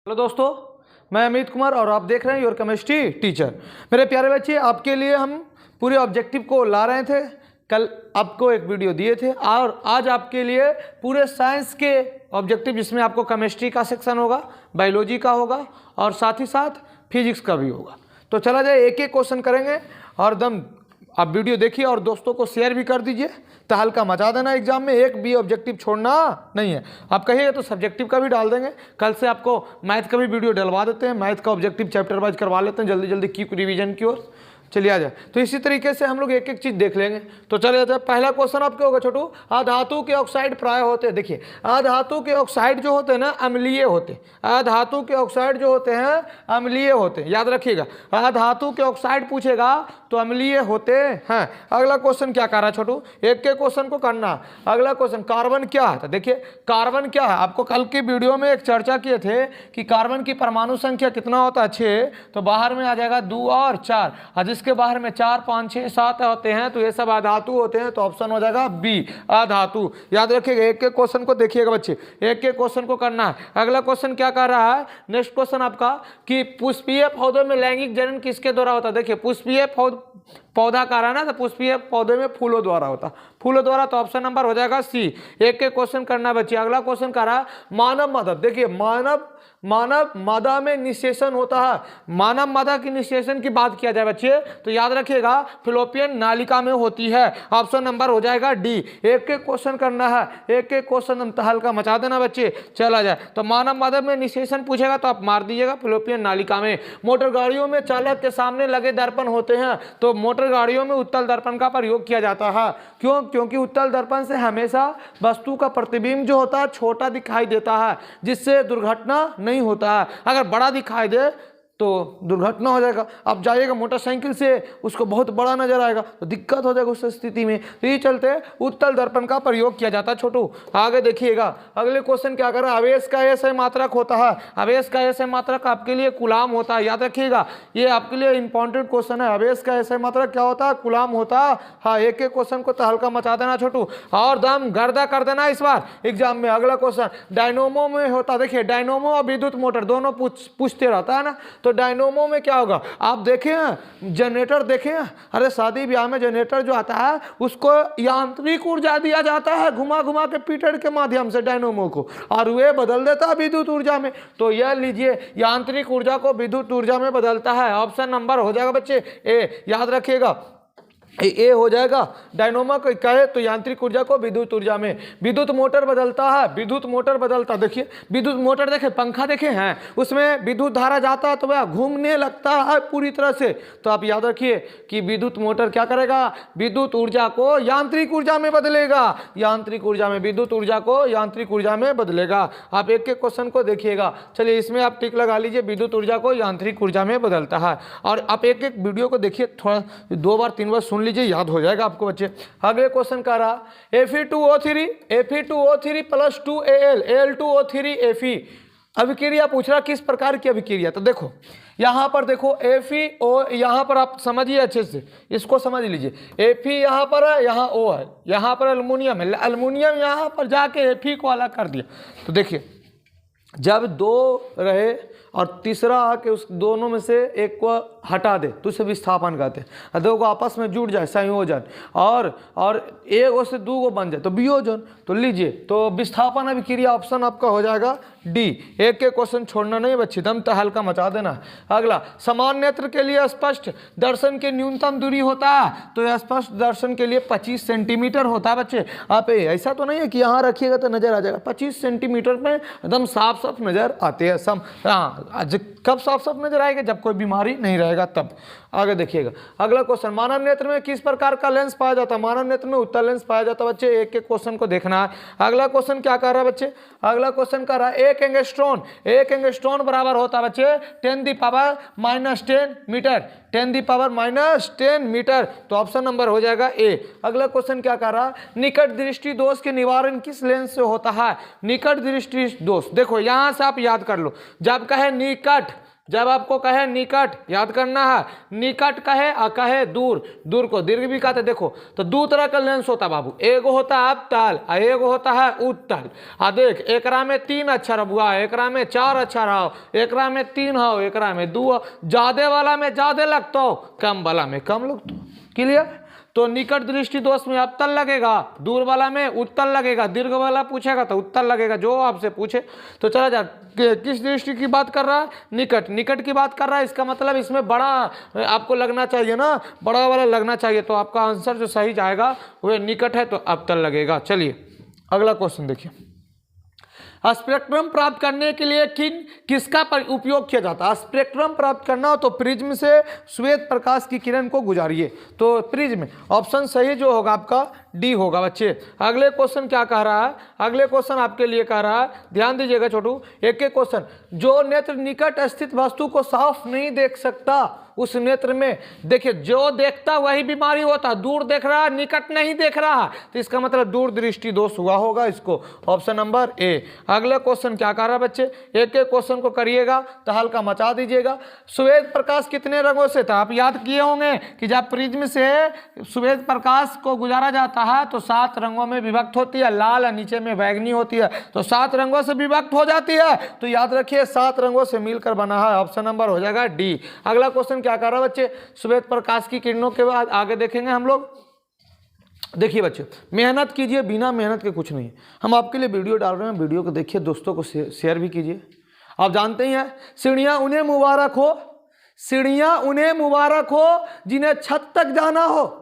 Hello दोस्तों, मैं अमित कुमार और आप देख रहे हैं योर केमिस्ट्री टीचर। मेरे प्यारे बच्चे, आपके लिए हम पूरे ऑब्जेक्टिव को ला रहे थे। कल आपको एक वीडियो दिए थे और आज आपके लिए पूरे साइंस के ऑब्जेक्टिव, जिसमें आपको केमिस्ट्री का सेक्शन होगा, बायोलॉजी का होगा और साथ ही साथ फिजिक्स का भी होगा। तो चला जाए, एक एक क्वेश्चन करेंगे और दम आप वीडियो देखिए और दोस्तों को शेयर भी कर दीजिए। तहलका मचा देना एग्जाम में, एक भी ऑब्जेक्टिव छोड़ना नहीं है। आप कहिएगा तो सब्जेक्टिव का भी डाल देंगे। कल से आपको मैथ का भी वीडियो डलवा देते हैं, मैथ का ऑब्जेक्टिव चैप्टर वाइज करवा लेते हैं जल्दी जल्दी की रिवीजन की ओर। चलिए आ जाए, तो इसी तरीके से हम लोग एक एक चीज देख लेंगे। तो चलिए जाए, पहला क्वेश्चन आपके होगा छोटू, अधातु के ऑक्साइड प्राय होते हैं। देखिए, अधातु के ऑक्साइड जो होते हैं ना, अम्लीय होते हैं। अधातु के ऑक्साइड जो होते हैं अम्लीय होते हैं, याद रखिएगा। अधातु के ऑक्साइड पूछेगा तो अम्लीय होते हैं। अगला क्वेश्चन क्या कर रहा है छोटू, एक के क्वेश्चन को करना। अगला क्वेश्चन, कार्बन क्या है? तो देखिए, कार्बन क्या है, आपको कल की वीडियो में एक चर्चा किए थे कि कार्बन की परमाणु संख्या कितना होता है, 6। तो बाहर में आ जाएगा 2 और 4, और जिसके बाहर में 4, 5, 6, 7 होते हैं तो ये सब अधातु होते हैं। तो ऑप्शन हो जाएगा बी, अधातु। याद रखिएगा, एक के क्वेश्चन को देखिएगा बच्चे, एक के क्वेश्चन को करना है। अगला क्वेश्चन क्या कर रहा है, नेक्स्ट क्वेश्चन आपका कि पुष्पीय पौधों में लैंगिक जनन किसके द्वारा होता है? देखिए, पुष्पीय पौधा का रहा है ना, तो पुष्पीय पौधे में फूलों द्वारा होता, फूलों द्वारा। तो ऑप्शन नंबर हो जाएगा सी। एक के क्वेश्चन करना बच्चे। अगला क्वेश्चन कर रहा है मानव मदद। देखिए, मानव मादा में निषेचन होता है। मानव मादा की निषेचन की बात किया जाए बच्चे तो याद रखिएगा फिलोपियन नालिका में होती है। ऑप्शन नंबर हो जाएगा डी। एक एक क्वेश्चन करना है, एक एक क्वेश्चन तहलका मचा देना बच्चे। चला जाए, तो मानव मादा में निषेचन पूछेगा तो आप मार दीजिएगा फिलोपियन नालिका में। मोटर गाड़ियों में चालक के सामने लगे दर्पण होते हैं, तो मोटर गाड़ियों में उत्तल दर्पण का प्रयोग किया जाता है। क्यों? क्योंकि उत्तल दर्पण से हमेशा वस्तु का प्रतिबिंब जो होता है छोटा दिखाई देता है, जिससे दुर्घटना नहीं होता है। अगर बड़ा दिखाई दे तो दुर्घटना हो जाएगा। आप जाइएगा मोटरसाइकिल से, उसको बहुत बड़ा नजर आएगा तो दिक्कत हो जाएगा उस स्थिति में। तो ये चलते उत्तल दर्पण का प्रयोग किया जाता है छोटू। आगे देखिएगा, अगले क्वेश्चन क्या कर रहा है, आवेश का ऐसे मात्रक होता है। आवेश का ऐसे मात्रक आपके लिए कूलाम होता है। याद रखिएगा, ये आपके लिए इंपॉर्टेंट क्वेश्चन है। आवेश का ऐसे मात्रक क्या होता है? कूलाम होता है। हाँ, एक एक क्वेश्चन को तहलका मचा देना छोटू और दम गर्दा कर देना इस बार एग्जाम में। अगला क्वेश्चन डायनोमो में होता। देखिए, डायनोमो और विद्युत मोटर दोनों पूछते रहता है ना, तो डायनोमो में क्या होगा? आप देखे हैं जनरेटर, देखे हैं? अरे शादी ब्याह में जनरेटर जो आता है उसको यांत्रिक ऊर्जा दिया जाता है, घुमा घुमा के पीटर के माध्यम से डायनोमो को, और वे बदल देता है विद्युत ऊर्जा में। तो यह लीजिए, यांत्रिक ऊर्जा को विद्युत ऊर्जा में बदलता है। ऑप्शन नंबर हो जाएगा बच्चे ए। याद रखिएगा, ए हो जाएगा। डायनोमा को कहे तो यांत्रिक ऊर्जा को विद्युत ऊर्जा में। विद्युत मोटर बदलता है, विद्युत मोटर बदलता। देखिए, विद्युत मोटर देखे, पंखा देखे हैं, उसमें विद्युत धारा जाता है तो वह घूमने लगता है पूरी तरह से। तो आप याद रखिए कि विद्युत मोटर क्या करेगा? विद्युत ऊर्जा को यांत्रिक ऊर्जा में बदलेगा, यांत्रिक ऊर्जा में, विद्युत ऊर्जा को यांत्रिक ऊर्जा में बदलेगा। आप एक एक क्वेश्चन को देखिएगा। चलिए, इसमें आप टिक लगा लीजिए, विद्युत ऊर्जा को यांत्रिक ऊर्जा में बदलता है। और आप एक एक वीडियो को देखिए, थोड़ा 2 बार 3 बार सुन लीजिए, याद हो जाएगा आपको बच्चे। अगले क्वेश्चन का रहा Fe2O3 plus 2Al, Al2O3 Fe अभिक्रिया पूछ रहा, किस प्रकार की अभिक्रिया? तो देखो, यहाँ पर देखो FeO, यहाँ पर आप समझिए अच्छे से, इसको समझ लीजिए। Fe यहाँ पर है, यहाँ O है, यहाँ पर एल्युमिनियम है, एल्युमिनियम यहाँ पर जाके Fe को अलग कर दिया। तो देखिए, जब 2 रहे और तीसरा आके उस दोनों में से एक को हटा दे तो उसे विस्थापन कहते हैं। 2 को आपस में जुड़ जाए, संयोजन, और 1 से 2 बन जाए तो वियोजन। तो लीजिए, तो विस्थापन अभिक्रिया ऑप्शन आपका हो जाएगा डी। एक के क्वेश्चन छोड़ना नहीं बच्चे, दम तहलका मचा देना। अगला, समान नेत्र के लिए स्पष्ट दर्शन की न्यूनतम दूरी होता है, तो स्पष्ट दर्शन के लिए 25 सेंटीमीटर होता है बच्चे। आप ऐसा तो नहीं है कि यहाँ रखिएगा तो नजर आ जाएगा, 25 सेंटीमीटर में एकदम साफ साफ नजर आते हैं। कब साफ साफ नजर आएगा? जब कोई बीमारी नहीं रहेगा तब। आगे देखिएगा, अगला क्वेश्चन, मानव नेत्र में किस प्रकार का लेंस पाया जाता है? मानव नेत्र में उत्तल लेंस पाया जाता है बच्चे। एक एक क्वेश्चन को देखना है। अगला क्वेश्चन क्या कर रहा है बच्चे? अगला क्वेश्चन कर रहा है, एक एंगस्ट्रॉन बराबर होता है बच्चे 10⁻⁻10 मीटर, 10⁻⁻10 मीटर। तो ऑप्शन नंबर हो जाएगा ए। अगला क्वेश्चन क्या कर रहा है, निकट दृष्टि दोष के निवारण किस लेंस से होता है? निकट दृष्टि दोष, देखो यहां से आप याद कर लो, जब कहे निकट जब आपको कहे निकट, याद करना है, निकट कहे और कहे दूर, दूर को दीर्घ भी कहते। देखो तो दो तरह का लेंस होता है बाबू, एगो होता है अवतल और एगो होता है उत्तल। आ देख एकरा में 3 अक्षर हुआ, एकरा में 4 अक्षर हो, एकरा में 3 हो, एकरा में 2 हो। ज्यादा वाला में ज्यादा लगता हो, कम वाला में कम लगता हो। क्लियर? तो निकट दृष्टि दोष में अवतल लगेगा, दूर वाला में उत्तल लगेगा, दीर्घ वाला पूछेगा तो उत्तल लगेगा, जो आपसे पूछे। तो चला जा, किस दृष्टि की बात कर रहा है? निकट, निकट की बात कर रहा है। इसका मतलब इसमें बड़ा आपको लगना चाहिए ना, बड़ा वाला लगना चाहिए। तो आपका आंसर जो सही जाएगा वह निकट है, तो अवतल लगेगा। चलिए अगला क्वेश्चन देखिए, स्पेक्ट्रम प्राप्त करने के लिए किसका उपयोग किया जाता है? स्पेक्ट्रम प्राप्त करना हो तो प्रिज्म से श्वेत प्रकाश की किरण को गुजारिए। तो प्रिज्म ऑप्शन सही जो होगा आपका डी होगा बच्चे। अगले क्वेश्चन क्या कह रहा है? अगले क्वेश्चन आपके लिए कह रहा है, ध्यान दीजिएगा छोटू, एक एक क्वेश्चन। जो नेत्र निकट स्थित वस्तु को साफ नहीं देख सकता, उस नेत्र में देखिए जो देखता वही बीमारी होता, दूर देख रहा निकट नहीं देख रहा, तो इसका मतलब दूर दृष्टि दोष हुआ होगा इसको। ऑप्शन नंबर ए। अगला क्वेश्चन क्या कर रहा है बच्चे? एक एक क्वेश्चन को करिएगा तो हल्का मचा दीजिएगा। श्वेत प्रकाश कितने रंगों से था? आप याद किए होंगे कि जब प्रिज्म से श्वेत प्रकाश को गुजारा जाता है तो 7 रंगों में विभक्त होती है, लाल नीचे में बैगनी होती है, तो 7 रंगों से विभक्त हो जाती है। तो याद रखिए 7 रंगों से मिलकर बना है। ऑप्शन नंबर हो जाएगा डी। अगला क्वेश्चन क्या कर रहा है बच्चे? श्वेत प्रकाश की किरणों के बाद आगे देखेंगे हम लोग। देखिए बच्चे, मेहनत कीजिए, बिना मेहनत के कुछ नहीं। हम आपके लिए वीडियो डाल रहे हैं, वीडियो को देखिए, दोस्तों को शेयर भी कीजिए। आप जानते ही हैं, सीढ़ियां उन्हें मुबारक हो, सीढ़ियां उन्हें मुबारक हो जिन्हें छत तक जाना हो।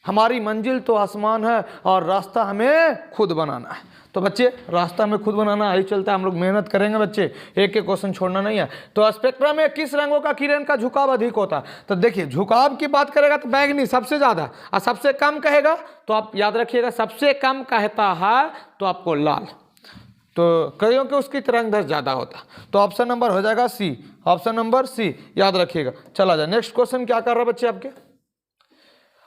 हमारी मंजिल तो आसमान है और रास्ता हमें खुद बनाना है। तो बच्चे रास्ता में खुद बनाना ही चलता है, हम लोग मेहनत करेंगे बच्चे, एक एक क्वेश्चन छोड़ना नहीं है। तो स्पेक्ट्रम में किस रंगों का किरण का झुकाव अधिक होता है? तो देखिए झुकाव की बात करेगा तो बैगनी सबसे ज्यादा, और सबसे कम कहेगा तो आप याद रखिएगा सबसे कम कहता है तो आपको लाल। तो कईयों के उसकी तरंगदैर्घ्य ज्यादा होता है। तो ऑप्शन नंबर हो जाएगा सी, ऑप्शन नंबर सी याद रखिएगा। चला जाए नेक्स्ट क्वेश्चन क्या कर रहा है बच्चे आपके?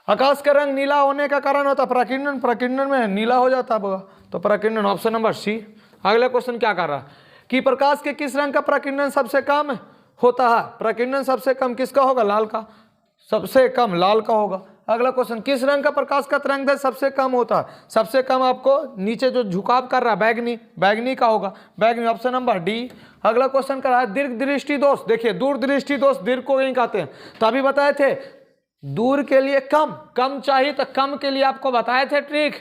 आकाश का रंग नीला होने का कारण होता है प्रकीर्णन, प्रकीर्णन में नीला हो जाता है, तो प्रकीर्णन ऑप्शन नंबर सी। अगला क्वेश्चन क्या कर रहा है कि प्रकाश के किस रंग का प्रकीर्णन सबसे कम होता है? प्रकीर्णन सबसे कम किसका होगा? लाल का, सबसे कम लाल का होगा। अगला क्वेश्चन, किस रंग का प्रकाश का तरंगदैर्घ्य सबसे कम होता है? सबसे कम आपको नीचे जो झुकाव कर रहा है बैगनी, बैगनी का होगा, बैगनी ऑप्शन नंबर डी। अगला क्वेश्चन कर रहा है दीर्घ दृष्टि दोष। देखिए दूर दृष्टि दोष दीर्घ को नहीं कहते हैं, तो अभी बताए थे दूर के लिए कम, कम चाहिए तो कम के लिए आपको बताए थे ट्रिक।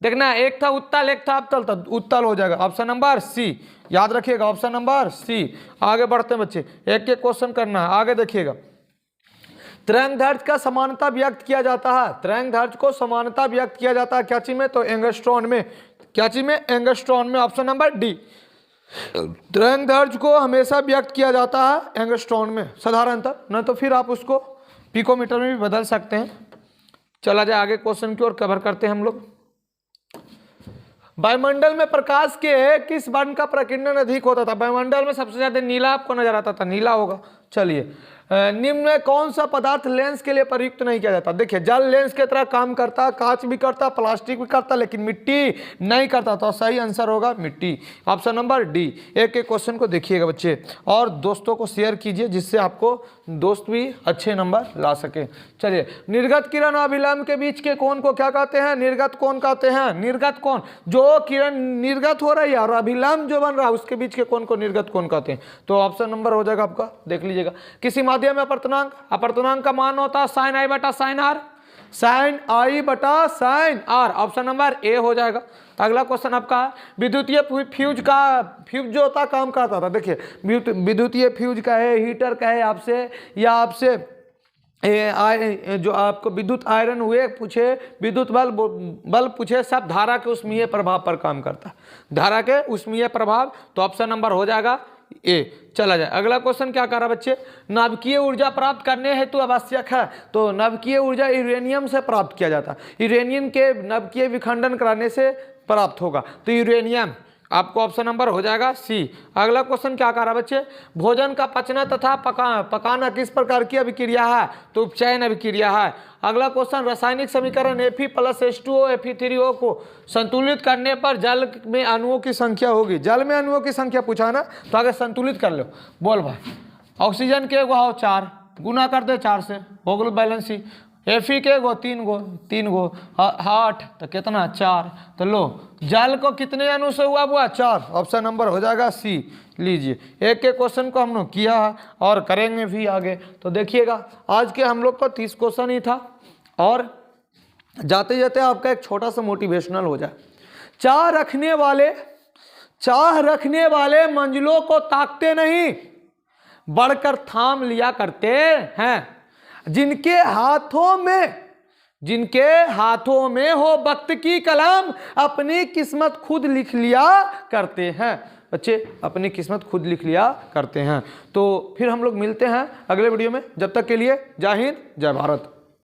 देखना एक था उत्तल एक था अवतल, तो उत्तल हो जाएगा, ऑप्शन नंबर सी याद रखिएगा, ऑप्शन नंबर सी। आगे बढ़ते हैं बच्चे, एक एक क्वेश्चन करना है, आगे देखिएगा। तरंगदैर्घ्य का समानता व्यक्त किया जाता है, तरंगदैर्घ्य को समानता व्यक्त किया जाता है क्या चीज में? तो एंगस्ट्रॉन में, क्या चीज में? एंगस्ट्रॉन में, ऑप्शन नंबर डी। तरंगदैर्घ्य को हमेशा व्यक्त किया जाता है एंगस्ट्रॉन में साधारणतः, न तो फिर आप उसको पिकोमीटर में भी बदल सकते हैं। चला जाए आगे क्वेश्चन की ओर, कवर करते हैं हम लोग। वायुमंडल में प्रकाश के किस वर्ण का प्रकीर्णन अधिक होता था? वायुमंडल में सबसे ज्यादा नीला आपको नजर आता था, नीला होगा। चलिए निम्न में कौन सा पदार्थ लेंस के लिए प्रयुक्त नहीं किया जाता? देखिए जल लेंस की तरह काम करता, कांच भी करता, प्लास्टिक भी करता, लेकिन मिट्टी नहीं करता, तो सही आंसर होगा मिट्टी, ऑप्शन नंबर डी। एक एक क्वेश्चन को देखिएगा बच्चे और दोस्तों को शेयर कीजिए जिससे आपको दोस्त भी अच्छे नंबर ला सके। चलिए निर्गत किरण और अभिलंब के बीच के कोण को क्या कहते हैं? निर्गत कोण कहते हैं। निर्गत कोण, जो किरण निर्गत हो रही है और अभिलंब जो बन रहा है उसके बीच के कोण को निर्गत कोण कहते हैं। तो ऑप्शन नंबर हो जाएगा आपका, देख लीजिएगा। किसी माध्यम में अपर्तनांक, अपर्तनांक का मान होता है साइन आई बटा साइन आर, साइन आई बटा sine R, option number A हो जाएगा। अगला क्वेश्चन आपका विद्युतीय फ्यूज का, फ्यूज जो होता काम करता था, देखिए विद्युतीय फ्यूज का है, हीटर का है आपसे, या आपसे जो आपको विद्युत आयरन हुए पूछे, विद्युत बल्ब पूछे, सब धारा के उष्मीय प्रभाव पर काम करता है, धारा के उष्मीय प्रभाव, तो ऑप्शन नंबर हो जाएगा ए। चला जाए अगला क्वेश्चन क्या कर रहा है बच्चे? नाभिकीय ऊर्जा प्राप्त करने हेतु आवश्यक है, तो नाभिकीय ऊर्जा यूरेनियम से प्राप्त किया जाता है, यूरेनियम के नाभिकीय विखंडन कराने से प्राप्त होगा, तो यूरेनियम आपको ऑप्शन नंबर हो जाएगा सी। अगला क्वेश्चन क्या कर रहा है बच्चे? भोजन का पचना तथा पकाना किस प्रकार की अभिक्रिया है? तो उपचयन अभिक्रिया है। अगला क्वेश्चन रासायनिक समीकरण Fe+H2O Fe3O को संतुलित करने पर जल में अणुओं की संख्या होगी, जल में अणुओं की संख्या पूछा ना, तो आगे संतुलित कर लो, बोल भाई ऑक्सीजन के गो हो 4, गुना कर दे 4 से, हो गल बैलेंस ही। Fe के गो 3 गो 8 तो कितना 4। तो लो जल को कितने अणु से हुआ बुआ 4, ऑप्शन नंबर हो जाएगा सी। लीजिए एक के क्वेश्चन को हम लोग किया है और करेंगे भी आगे। तो देखिएगा आज के हम लोग को 30 क्वेश्चन ही था और जाते जाते आपका एक छोटा सा मोटिवेशनल हो जाए। चाह रखने वाले मंजिलों को ताकते नहीं, बढ़कर थाम लिया करते हैं। जिनके हाथों में हो वक्त की कलम, अपनी किस्मत खुद लिख लिया करते हैं। बच्चे अपनी किस्मत खुद लिख लिया करते हैं। तो फिर हम लोग मिलते हैं अगले वीडियो में। जब तक के लिए जय हिंद जय भारत।